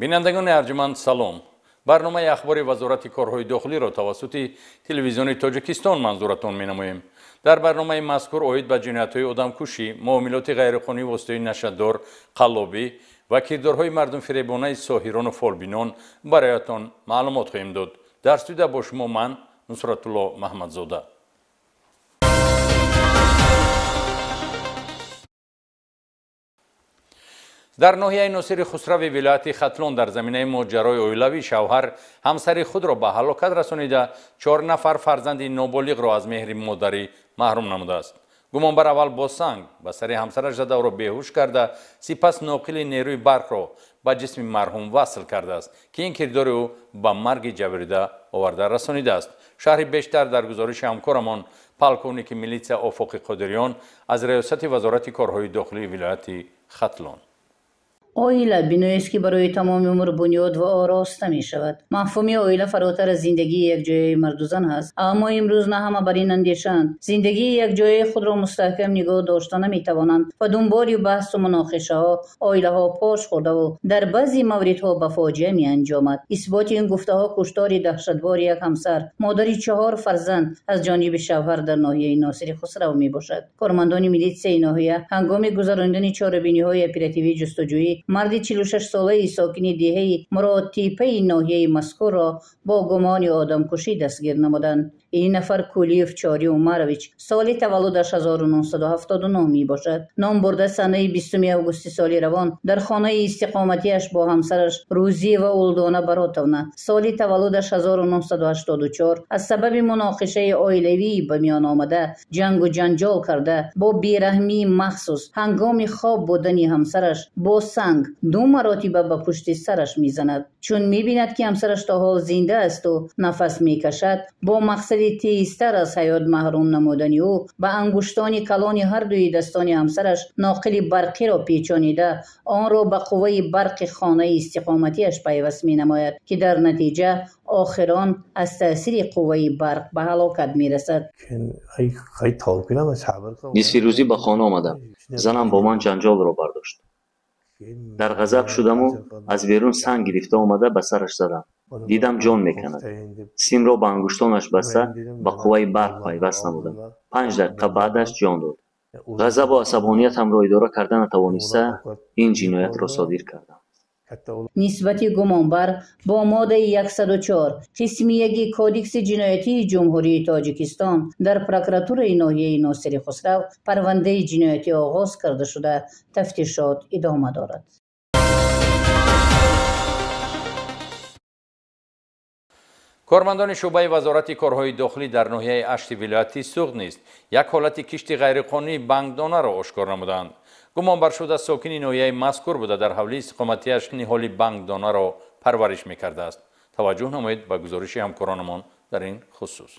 بینندگان ارجمند سلام. برنامه اخباری وزارت کارهای داخلی را توسط تلویزیون تاجیکستان منظورتان می‌نماییم. در برنامه مذکور اوید به جنایت‌های آدمکشی، معاملات غیرقانونی واسطه نشادار، قلابی و کردارهای مردم فریبانه ساحران و فالبینان برایتان معلومات خواهیم داد. در استودیو با شما من نصرت الله محمدزاده. در ناحیه ناصر خسرو ولایت ختلان در زمینه ماجرای اویلوی شوهر همسر خود را به هلاکت رسانیده 4 نفر فرزند نابالغ را از مهر مادری محروم نموده است. گمانبر اول با سنگ به سر همسرش زده او را بیهوش کرده، سپس ناقل نیروی برق را به جسم مرحوم وصل کرده است که این کردار او به مرگ جبریده آورده رسانیده است. شرح بیشتر در گزارش همکارمان پالکونیک میلیڅیا افق قادریان از ریاست وزارت کارهای داخلی ولایت ختلان. اویله بینایی است که برای تمام عمر بنیاد و آراسته می شود. مفهوم اویله فراتر از زندگی یک جای مرد و زن است، اما امروز نه همه بر این اندیشند. زندگی یک جای خود را مستحکم نگاه داشته نمی توانند و دنبال بحث و مناقشه ها اویله ها پاش خورده و در بعضی موردها به فاجعه می انجامد. اثبات این گفته ها کشتار دهشتبار یک همسر مادری 4 فرزند از جانب شوهر در ناحیه ناصر خسرو می باشد. کارمندان میلیڅیای ناحیه هنگام گذراندن چاره‌بینی های اپراتیوی جستجویی مرد 46 ساله ساکن دهه مراد تیپه ناحیه مذکور را با گمان آدمکشی دستگیر نمودند. این نفر کولیف چاری عمرویچ سال تولدش 1979 می باشد. نام برده سنه 20 اوگوست سال روان در خانه استقامتیش با همسرش روزی و اولدانه براتونه سال تولدش 1984 از سبب مناقشه عائلوی به میان آمده جنگ و جنجال کرده با بیرحمی مخصوص هنگام خواب بودن همسرش با سنگ 2 مرتبه به پشت سرش میزند. چون میبیند که همسرش تا حال زنده است و نفس میکشد با مقصد تیزتر از حیات محروم نمودن او به انگشتان کلان هر دوی دستان همسرش ناقل برقی را پیچانیده آن را به قوه برق خانه استقامتیش پیوست می نماید که در نتیجه آخران از تاثیر قوه برق به هلاکت می رسد. نصف روزی به خانه آمدم. زنم با من جنجال را برداشت. در غضب شدم و از بیرون سنگ گرفته آمده به سرش زدم. دیدم جان میکند. سیم را به انگشتانش بسته به قوه برق پیوست نمودم. 5 دقیقه بعدش جان داد. غضب و عصبانیتم را اداره کردن نتوانسته این جنایت را صادر کردم. نسبت گمانبر با ماده 104 قسم 1 کودکس جنایتی جمهوری تاجیکستان در پروکراتور ناحیه ناصر خسرو پرونده جنایتی آغاز کرده شده تفتیشات ادامه دارد. کارمندان شعبه وزارت کارهای داخلی در ناحیه اشت ولایت سوغد نیز یک حالت کشت غیرقانونی بانکدانه را آشکار نمودند. گمانبر شده ساکن ناحیه مذکور بوده در حوله استقامتیش نهال بانکدانه را پرورش میکرده است. توجه نمایید به گزارش همکارانمان در این خصوص.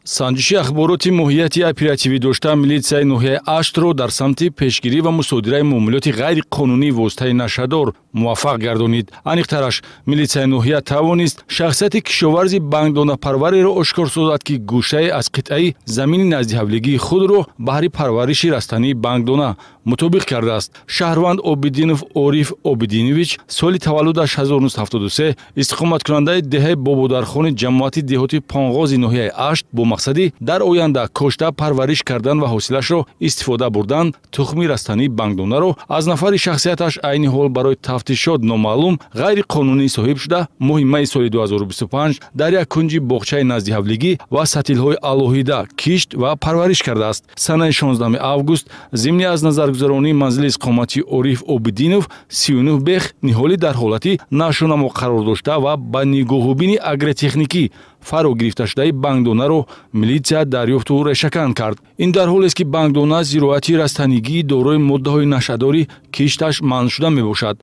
санҷиши ахбороти моҳияти оперативӣ дошта милитсияи ноҳияи аштро дар самти пешгирӣ ва мусодираи муомилоти ғайриқонунии воситаи нашадор муваффақ гардонид. аниқтараш милитсияи ноҳия тавонист шахсияти кишоварзи бангдонапарвареро ошкор созад ки гӯшае аз қитъаи замини назди ҳавлигии худро баҳри парвариши растании бангдона мутобиқ кардааст. шаҳрванд обидинов ориф обидинович соли таваллудаш 1973 истиқоматкунандаи деҳаи бободархони ҷамоати деҳоти понғози ноҳияи ашт бо мақсади дар оянда кошта парвариш кардан ва ҳосилашро истифода бурдан тухми растании бангдонаро аз нафари шахсияташ айни ҳол барои тафтишот номаълум ғайриқонунӣ соҳиб шуда моҳи майи соли 2025 дар як кунҷи боғчаи назди ҳавлигӣ ва сатилҳои алоҳида кишт ва парвариш кардааст. санаи 16 август зимни аз назаргузаронии манзили иstiqomati ориф обидинов 39 бех ниҳоли дар ҳолати нашонамо қарор дошта ва ба нигоҳубини агротехникӣ фаро гирифта шудаи бангдонаро милитсия дарёфту решакан кард. ин дар ҳолест ки бангдона зироати растанигии дорои моддаҳои нашадори кишташ манъ шуда мебошад.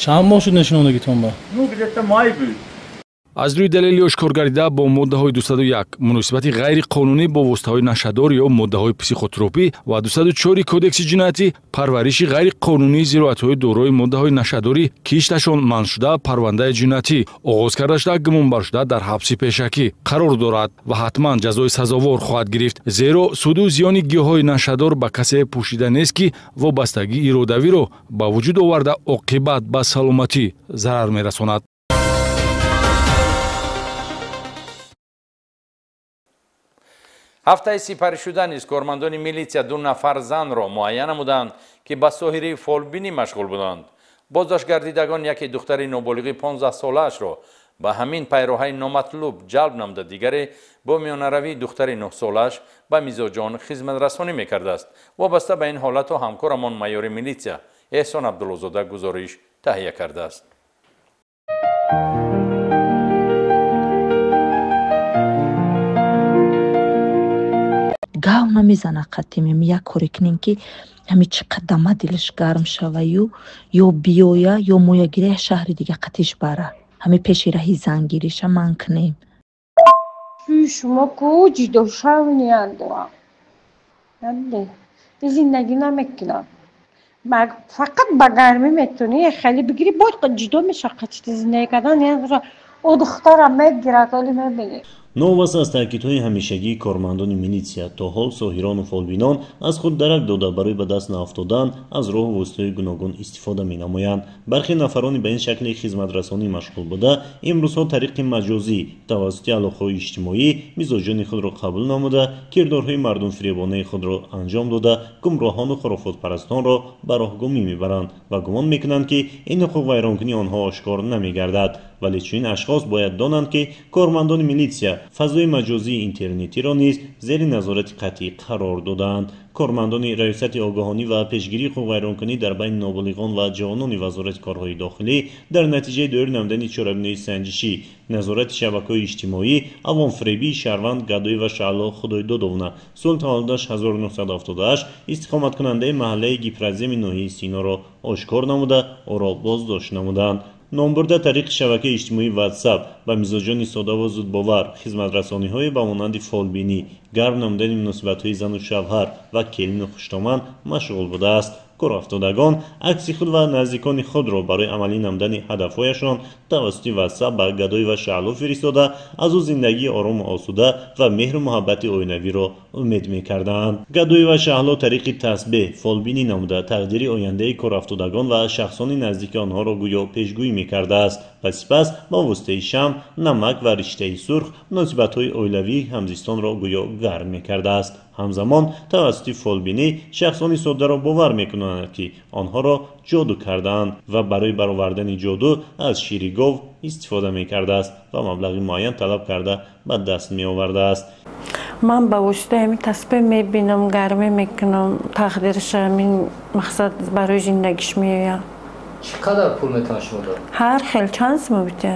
чанд моҳ шуд нишондагитон ба? Ну, где-то май был. аз рӯи далели ошкор гардида бо моддаҳои 201 муносибати ғайриқонунӣ бо воситаҳои нашадор ё моддаҳои психотропӣ ва 204 кодекси ҷиноятӣ парвариши ғайриқонунии зироатҳои дорои моддаҳои нашадорӣ ки ишташон манъ шуда парвандаи ҷиноятӣ оғоз карда шуда гумонбаршуда дар ҳабси пешакӣ қарор дорад ва ҳатман ҷазои сазовор хоҳад гирифт, зеро суду зиёни гиёҳҳои нашадор ба касе пӯшида нест ки вобастагии иродавиро ба вуҷуд оварда оқибат ба саломатӣ зарар мерасонад. ҳафтаи сипарӣ шуда низ кормандони милитсия 2 нафар занро муайян намуданд ки ба соҳирии фолбинӣ машғул буданд. боздоштгардидагон яке духтари ноболиғи 15-солаашро ба ҳамин пайроҳаи номатлуб ҷалб намуда, дигаре бо миёнаравии духтари 9-солааш ба мизоҷон хизматрасонӣ мекардааст. вобаста ба ин ҳолату ҳамкорамон майёри милитсия эҳсон абдуллозода гузориш таҳия кардааст. гав намезана қатимем як коре кунем ки ҳами чӣ қадама дилаш гарм шаваю ё биёя ё моягирия шаҳри дига қатиш бара ҳами пеши раҳи зангириша ман кунем. شما کو جدا شونید به زندگی نمیکنم فقط با گرمی میتونی خیلی بگیری باید جدا میشه قچت زندگی کردن یعنی او دخترم میگیرد ولی میبینی. новобаста аз таъкидҳои ҳамешагии кормандони милитсия то ҳол соҳирону фолбинон аз худ дарак дода барои ба даст наафтодан аз роҳу воситаҳои гуногун истифода менамоянд. бархе нафарони ба ин шакли хизматрасонӣ машғул буда имрӯзҳо тариқи маҷозӣ тавассути алоқаҳои иҷтимоӣ мизоҷони худро қабул намуда кирдорҳои мардумфиребонаи худро анҷом дода гумроҳону хурофотпарастонро ба роҳгумӣ мебаранд ва гумон мекунанд ки ин ҳуқуқвайронкунии онҳо ошкор намегардад. вале чунин ашхос бояд донанд ки кормандони милитсия фазои маҷозии интернетиро низ зери назорати қатъӣ қарор доданд. кормандони раёсати огоҳонӣ ва пешгирии ҳуқуқвайронкунӣ дар байни ноболиғон ва ҷавонони вазорати корҳои дохилӣ дар натиҷаи доир намудани чорабинои санҷишӣ, назорати шабакаҳои иҷтимоӣ, авомфиребии Шаҳрванд Гадоӣ ва Шаъло Худойдодовна соли таваллудаш 1978 истиқоматкунандаи маҳаллаи гипраземи ноҳияи Синоро ошкор намуда онро боздошт намуданд. номбурда тариқи шабакаи иҷтимоии WhatsApp ба мизоҷони содаву зудбовар хизматрасониҳое ба монанди фолбинӣ, гарм намудани муносибатҳои зану шавҳар ва келину хуштоманд машғул будааст. корафтодагон акси худ ва наздикони худро барои амалӣ намудани ҳадафҳояшон тавассути WhatsApp ба Гадоӣ ва Шаъло фиристода аз ӯ зиндагии орому осуда ва меҳру муҳаббати оинавиро умед мекарданд. Гадоӣ ва Шаъло тариқи тасбеҳ фолбинӣ намуда тақдири ояндаи корафтодагон ва шахсони наздики онҳоро гӯё пешгӯӣ мекардааст ва сипас ба воситаи шам, намак ва риштаи сурх муносибатҳои оилавии ҳамзистонро гӯё гарм мекардааст. ҳамзамон тавассути фолбинӣ шахсони соддаро бовар мекунанд ки онҳоро ҷоду кардаанд ва барои баровардани ҷоду аз шири гов истифода мекардааст ва маблағи муайян талаб карда ба даст меовардааст. ман ба воситаи ҳамин тасбеҳ мебинам, гармӣ мекунам, тақдираш ҳамин мақсад барои зиндагиш меояд. чӣ қадар пул метавонад шумо дод? ҳар хел чанд сома бите?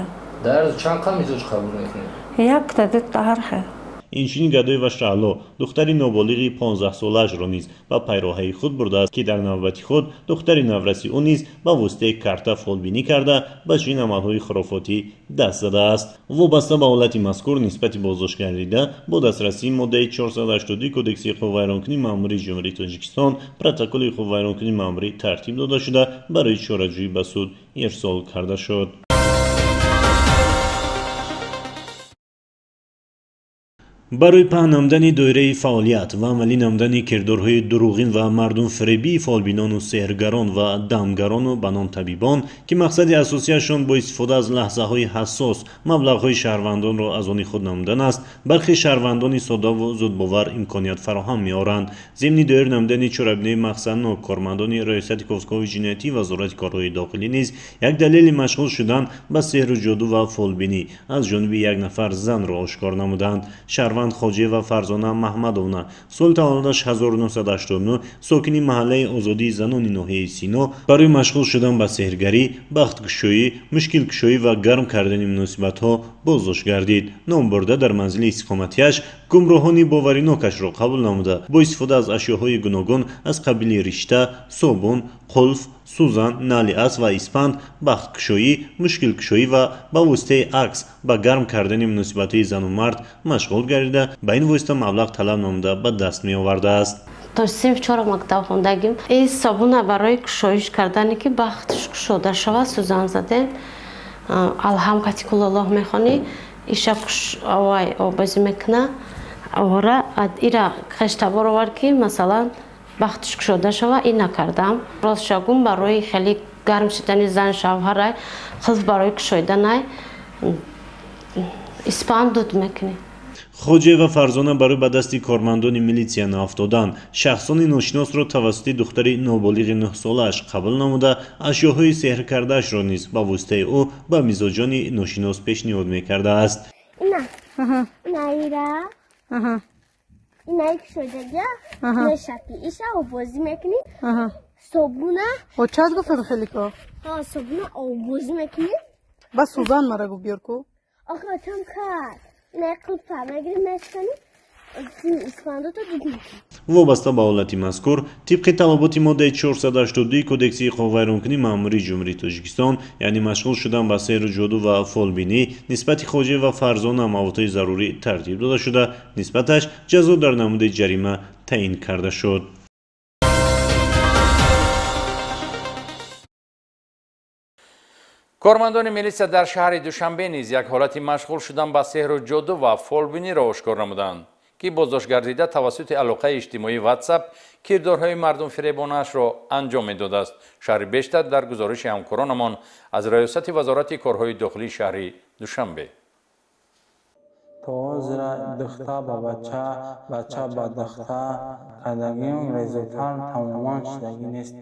дар чанд қадр мизоҷ қабул мекунед? як та ду та ҳар хел. инчунин Гадоӣ ва Шаъло духтари ноболиғи 15-солаашро низ ба пайроҳаи худ бурдааст ки дар навбати худ духтари навраси ӯ низ ба воситаи карта фолбинӣ карда ба чунин амалҳои хурофотӣ даст задааст. вобаста ба ҳолати мазкур нисбати боздоштгардида бо дастрасии моддаи 482 кодекси ҳуқуқвайронкунии маъмурии ҷумҳурии Тоҷикистон протоколи ҳуқуқвайронкунии маъмурӣ тартиб дода шуда барои чораҷӯӣ ба суд ирсол карда шуд. барои паҳн намудани доираи фаъолият ва амалӣ намудани кирдорҳои дуруғин ва мардумфиребии фолбинону сеҳргарон ва дамгарону ба ном табибон ки мақсади асосияшон бо истифода аз лаҳзаҳои ҳассос маблағҳои шаҳрвандонро аз они худ намудан аст, бархи шаҳрвандони содаву зудбовар имконият фароҳам меоранд. зимни доир намудани чорабинои мақсаднок кормандони раёсати косбҳои ҷиноятӣ вазорати корҳои дохилӣ низ як далели машғул шудан ба сеҳру ҷоду ва фолбинӣ аз ҷониби як нафар занро ошкор намуданд. Хоҷиева Фарзона Маҳмадовна соли таваллудаш 1989 сокини маҳаллаи озодии занони ноҳияи Сино барои машғул шудан ба сеҳргарӣ, бахткушоӣ, мушкилкушоӣ ва гарм кардани муносибатҳо боздошт гардид. ном бурда дар манзили истиқоматиаш гумроҳони боваринокашро қабул намуда бо истифода аз ашёҳои гуногун аз қабили ришта, собун, قلف، سوزن، نالی اس و اسپند، بختکشایی، مشکل کشایی و با واسطه عکس با گرم کردن مناسبت‌های زن و مرد مشغول گردیده به این واسطه مبلغ طلب نموده به دست می آورده است. تا صنف 4 مکتب خوندگیم این صابون برای کشایش کردنی که بختش کشوده شود سوزن زده الهام کاتیکول الله میخونی ایشا کش آوای آبازی میکنه آوره ایرا خشتبار آور که مثلا بختش کشوده شود این نکردم راست شگون برای خیلی گرم شدن زن شوهر خلف برای کشویدن اسپند دود میکنی. خوجه و فرزانه برای به دست کارمندان میلیسیا نافتادن شخصان ناشناس را توسط دختر نابالغ 9 سالش قبول نموده اشیاهای سحر کرده‌اش را نیز با واسطه او به میزاجان ناشناس پیشنهاد میکرده است. اینا یک شده نشکی ایشا و بازی میکنی صابونه و چند گفتم خیلی که صابونه و بازی میکنی بس سوزن مرا گو بیار کو آخه تم کرد نقل فهمگیری میشکنی اسفندو تو دید میکنی وابسته به حالت مذکور طبق طلبات ماده 482 کودکس قوه‌رانکنی مأموری جمهوری تاجیکستان یعنی مشغول شدن به سحر و جادو و فالبینی نسبت خوجه و فرزانه مواد ضروری ترتیب داده شده نسبتش جزا در نمود جریمه تعیین کرده شد. کارمندان میلیسیا در شهر دوشنبه نیز یک حالت مشغول شدن به سحر و جادو و فالبینی را آشکار نمودند که بازداشت گردیده توسط علاقه اجتماعی واتساپ کردارهای مردم فریبانه‌اش را انجام می‌داده است. شهر بیشتر در گزارش همکارانمان از ریاست وزارت کارهای داخلی شهر دوشنبه. تو زیرا دختر با بچه با دختر کردگیم رزولتان تماما شدگی نیست.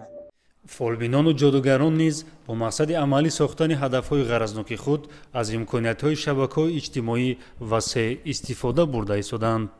فالبینان و جادوگران نیز با مقصد عملی ساختن هدفهای غرضناک خود از امکانیت‌های شبکه‌های اجتماعی وسیع استفاده برده ایستادند.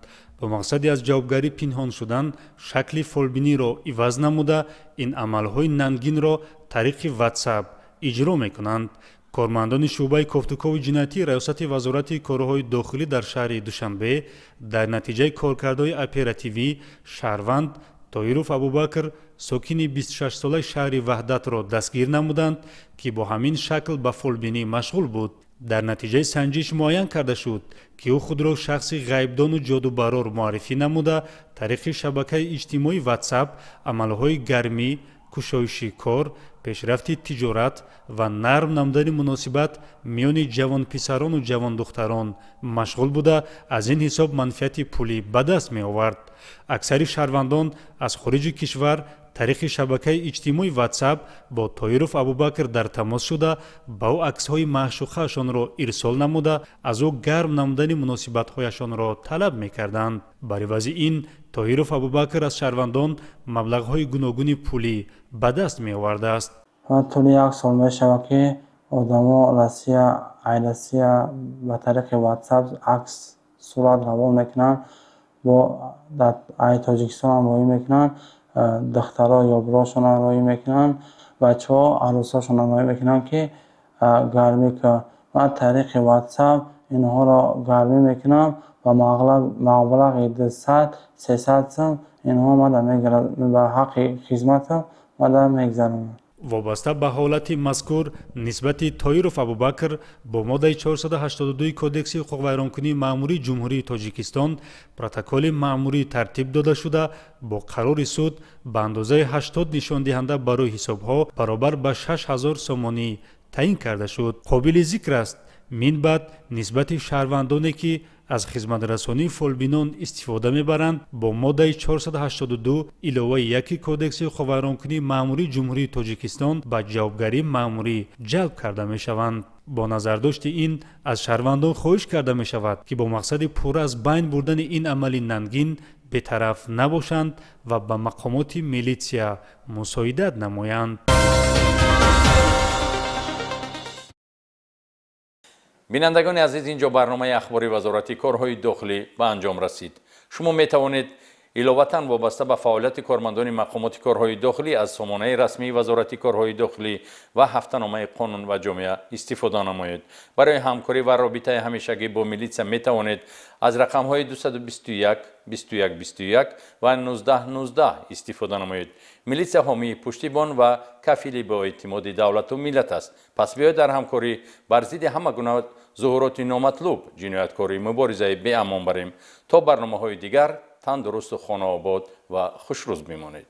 با مقصد از جوابگری پنهان شدن شکل فالبینی را عوض نموده این عملهای ننگین را طریق واتساپ اجرا می‌کنند. کارمندان شعبه گفتگوی جنایتی ریاست وزارت کارهای داخلی در شهر دوشنبه در نتیجه کارکردهای اپراتیوی شهروند طاهروف ابوبکر ساکن 26 ساله شهر وحدت را دستگیر نمودند که با همین شکل به فالبینی مشغول بود. در نتیجه سنجش معین کرده شد که او خود را شخصی غیبدان و جادوبرار معرفی نموده طریق شبکه اجتماعی واتساپ عملهای گرمی، کشایشی کار، پیشرفت تجارت و نرم نمودن مناسبت میان جوان پسران و جوان دختران مشغول بوده از این حساب منفعت پولی به دست می آورد. اکثر شهروندان از خارج کشور طریق شبکه اجتماعی واتساپ با طاهروف ابوبکر در تماس شده با او عکس‌های معشوقه‌شان را ارسال نموده از او گرم نمودن مناسبت‌هایشان را طلب می‌کردند. بر عوض این طاهروف ابوبکر از شهروندان مبلغ‌های گوناگون پولی به دست می‌آورده است. طول یک سال می‌شود که آدم‌ها رسیا به طریق واتساپ عکس صورت روان می‌کنند با در تاجیکستان هم روی می‌کنند دخترها یا براشون روی میکنن بچه ها عروساشون روی میکنن که گرمی که من طریق واتساپ اینها را گرمی میکنم و مبلغ 200-300 سم اینها من به حق خدمتم من میگذارم. وابسته به حالت مذکور نسبت طاهروف ابوبکر با ماده 482 کودکس حقوق ویرانکنی مأموری جمهوری تاجیکستان پروتکل مأموری ترتیب داده شده با قرار سود به اندازه 80 نشان دهنده برای حسابها برابر به 6000 سومانی تعیین کرده شد. قابل ذکر است من بعد نسبت شهروندانی که از خدمترسانی فالبینان استفاده میبرند با ماده 482 علاوه 1 کودکس حقوق ویرانکنی مأموری جمهوری تاجیکستان به جوابگری مأموری جلب کرده میشوند. با نظرداشت این از شهروندان خواهش کرده می شود که با مقصد پر از بین بردن این عمل ننگین بی‌طرف نباشند و به مقامات میلیسیا مساعدت نمایند. بینندگان عزیز اینجا برنامه اخباری وزارت کارهای داخلی به انجام رسید. شما می توانید иловатан вобаста ба фаъолияти кормандони мақомоти корҳои дохилӣ аз сомонаи расмии вазорати корҳои дохилӣ ва ҳафтаномаи қонун ва ҷомеа истифода намоед. барои ҳамкорӣ ва робитаи ҳамешагӣ бо милитсия метавонед аз рақамҳои 221 21 21 ва 19 19 истифода намоед. милитсия ҳомии пуштибон ва кафили боэътимоди давлату миллат аст. пас биёед дар ҳамкорӣ бар зидди ҳама гуна зуҳуроти номатлуб ҷинояткорӣ муборизаи беамон барем. то барномаҳои дигар тандурусту хонаобод ва хушрӯз бимонед.